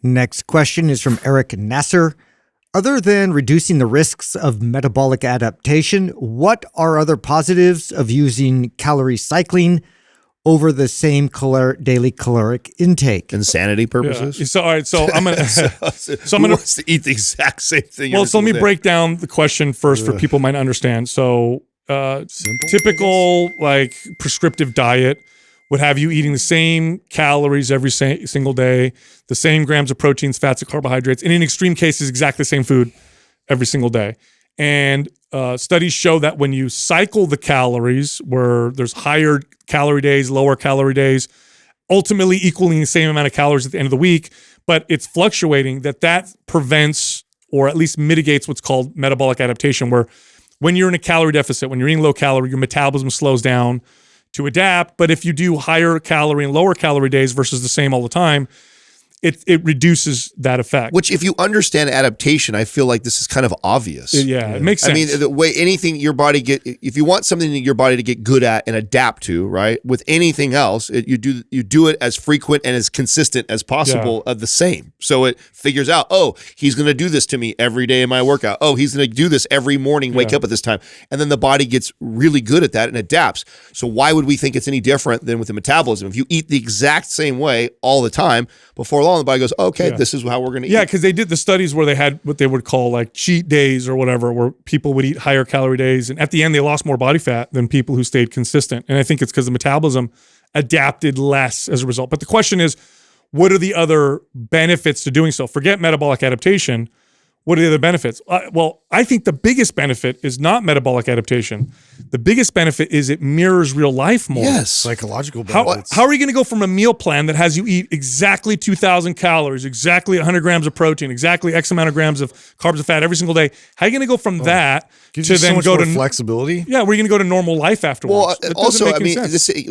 Next question is from Eric Nasser. Other than reducing the risks of metabolic adaptation, what are other positives of using calorie cycling over the same daily caloric intake? Insanity purposes. Yeah. So, all right. So I'm gonna. Who wants to eat the exact same thing? Well, so let me break down the question first for people who might not understand. So, typical like prescriptive diet would have you eating the same calories every single day, the same grams of proteins, fats, and carbohydrates, and in extreme cases, exactly the same food every single day. And studies show that when you cycle the calories, where there's higher calorie days, lower calorie days, ultimately equaling the same amount of calories at the end of the week, but it's fluctuating, that prevents or at least mitigates what's called metabolic adaptation, where when you're in a calorie deficit, when you're eating low calorie, your metabolism slows down to adapt. But if you do higher calorie and lower calorie days versus the same all the time, it reduces that effect. Which, if you understand adaptation, I feel like this is kind of obvious. Yeah, it makes sense. I mean, the way anything your body if you want something that your body to get good at and adapt to, right? With anything else, you do it as frequent and as consistent as possible of the same. So it figures out, oh, he's going to do this to me every day in my workout. Oh, he's going to do this every morning, wake up at this time. And then the body gets really good at that and adapts. So why would we think it's any different than with the metabolism? If you eat the exact same way all the time, before long, the body goes, okay, this is how we're going to eat. Yeah, because they did the studies where they had what they would call like cheat days or whatever, where people would eat higher calorie days. And at the end, they lost more body fat than people who stayed consistent. And I think it's because the metabolism adapted less as a result. But the question is, what are the other benefits to doing so? Forget metabolic adaptation. What are the other benefits? Well, I think the biggest benefit is not metabolic adaptation. The biggest benefit is it mirrors real life more. Yes. Psychological benefits. How are you going to go from a meal plan that has you eat exactly 2,000 calories, exactly 100 grams of protein, exactly X amount of grams of carbs and fat every single day? How are you going to go from that Gives to you so then much go more to flexibility? Yeah, where are you going to go to normal life afterwards? Well, also, I mean,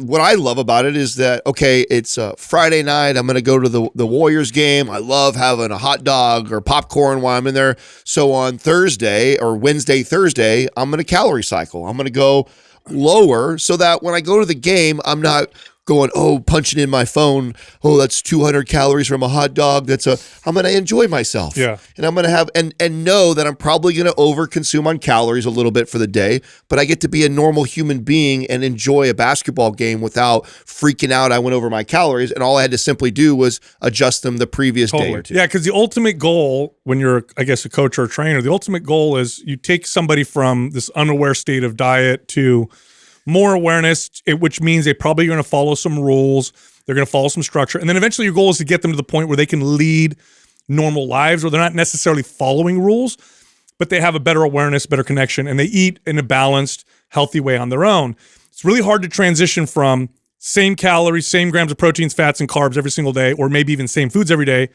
what I love about it is that, okay, it's Friday night. I'm going to go to the Warriors game. I love having a hot dog or popcorn while I'm in there. So on Thursday or Wednesday, Thursday, I'm going to calorie cycle. I'm going to go lower so that when I go to the game, I'm not going, punching in my phone. Oh, that's 200 calories from a hot dog. I'm going to enjoy myself. Yeah. And I'm going to have, and know that I'm probably going to overconsume on calories a little bit for the day, but I get to be a normal human being and enjoy a basketball game without freaking out. I went over my calories, and all I had to simply do was adjust them the previous day or two. Yeah, because the ultimate goal when you're, I guess, a coach or a trainer, the ultimate goal is you take somebody from this unaware state of diet to more awareness, which means they're probably going to follow some rules. They're going to follow some structure. And then eventually your goal is to get them to the point where they can lead normal lives, where they're not necessarily following rules, but they have a better awareness, better connection, and they eat in a balanced, healthy way on their own. It's really hard to transition from same calories, same grams of proteins, fats, and carbs every single day, or maybe even same foods every day,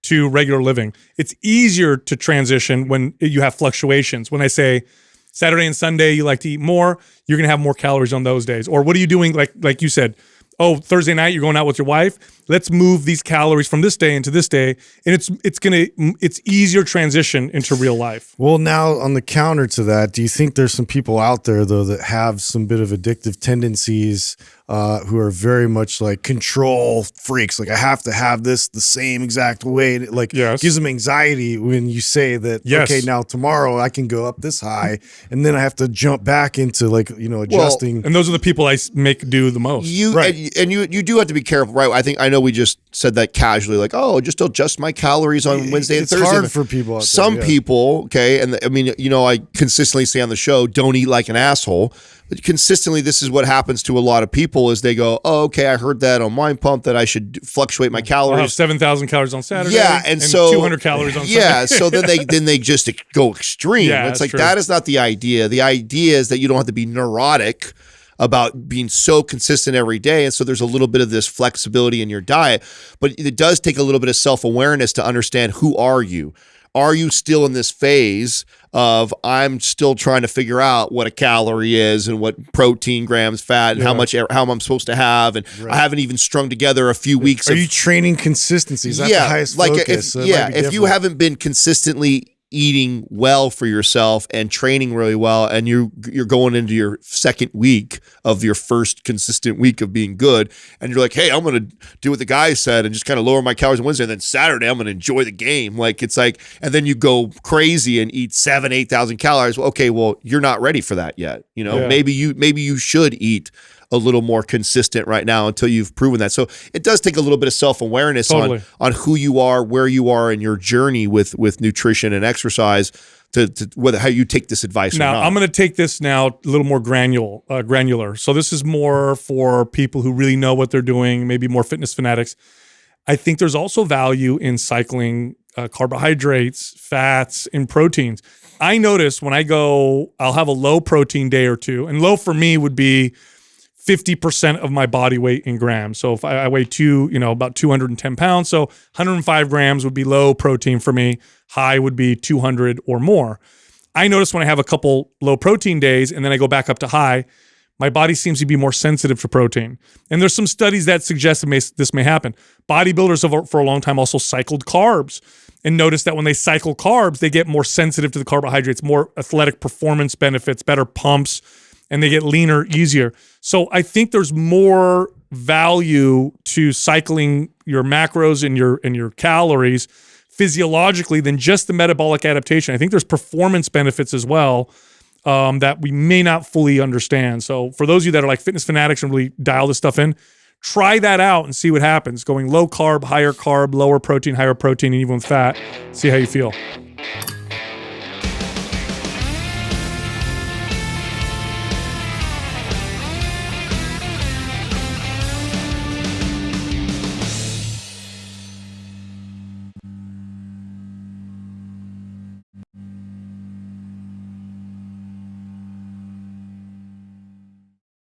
to regular living. It's easier to transition when you have fluctuations. When I say Saturday and Sunday, you like to eat more, you're going to have more calories on those days. Or what are you doing? Like you said, Thursday night, you're going out with your wife. Let's move these calories from this day into this day. And it's easier transition into real life. Well, now on the counter to that, do you think there's some people out there though that have some bit of addictive tendencies, who are very much like control freaks? Like, I have to have this the same exact way. Like, gives them anxiety when you say that, okay, now tomorrow I can go up this high, and then I have to jump back into adjusting. Well, and those are the people I make do the most. And you do have to be careful, right? I know we just said that casually, like, just adjust my calories on Wednesday and Thursday. It's hard for people out there. Some people, okay, and I mean, I consistently say on the show, don't eat like an asshole. But consistently, this is what happens to a lot of people is they go, okay, I heard that on Mind Pump that I should fluctuate my calories. I'll have 7,000 calories on Saturday. Yeah, and so 200 calories on Sunday. Yeah, so then they just go extreme. Yeah, it's like true. that is not the idea. The idea is that you don't have to be neurotic about being so consistent every day. And so there's a little bit of this flexibility in your diet, but it does take a little bit of self-awareness to understand, who are you? Are you still in this phase of I'm still trying to figure out what a calorie is and what protein, grams, fat, and how I'm supposed to have, and I haven't even strung together a few weeks. Are you training consistency? Is that the highest focus? If you haven't been consistently eating well for yourself and training really well, and you're going into your second week of your first consistent week of being good, and you're like, hey, I'm gonna do what the guy said and just kind of lower my calories on Wednesday, and then Saturday I'm gonna enjoy the game. Like, it's like, and then you go crazy and eat 7,000-8,000 calories. Well, okay, well, you're not ready for that yet. You know, maybe you should eat a little more consistent right now until you've proven that. So it does take a little bit of self-awareness on who you are, where you are in your journey with nutrition and exercise to whether how you take this advice or not. Now, I'm going to take this now a little more granular. So this is more for people who really know what they're doing, maybe more fitness fanatics. I think there's also value in cycling carbohydrates, fats, and proteins. I notice when I'll have a low protein day or two, and low for me would be 50% of my body weight in grams. So if I weigh about 210 pounds, so 105 grams would be low protein for me. High would be 200 or more. I notice when I have a couple low protein days and then I go back up to high, my body seems to be more sensitive to protein. And there's some studies that suggest this may happen. Bodybuilders have for a long time also cycled carbs and noticed that when they cycle carbs, they get more sensitive to the carbohydrates, more athletic performance benefits, better pumps, and they get leaner easier. So I think there's more value to cycling your macros and your calories physiologically than just the metabolic adaptation. I think there's performance benefits as well that we may not fully understand. So for those of you that are like fitness fanatics and really dial this stuff in, try that out and see what happens. Going low carb, lower protein, higher protein, and even with fat. See how you feel.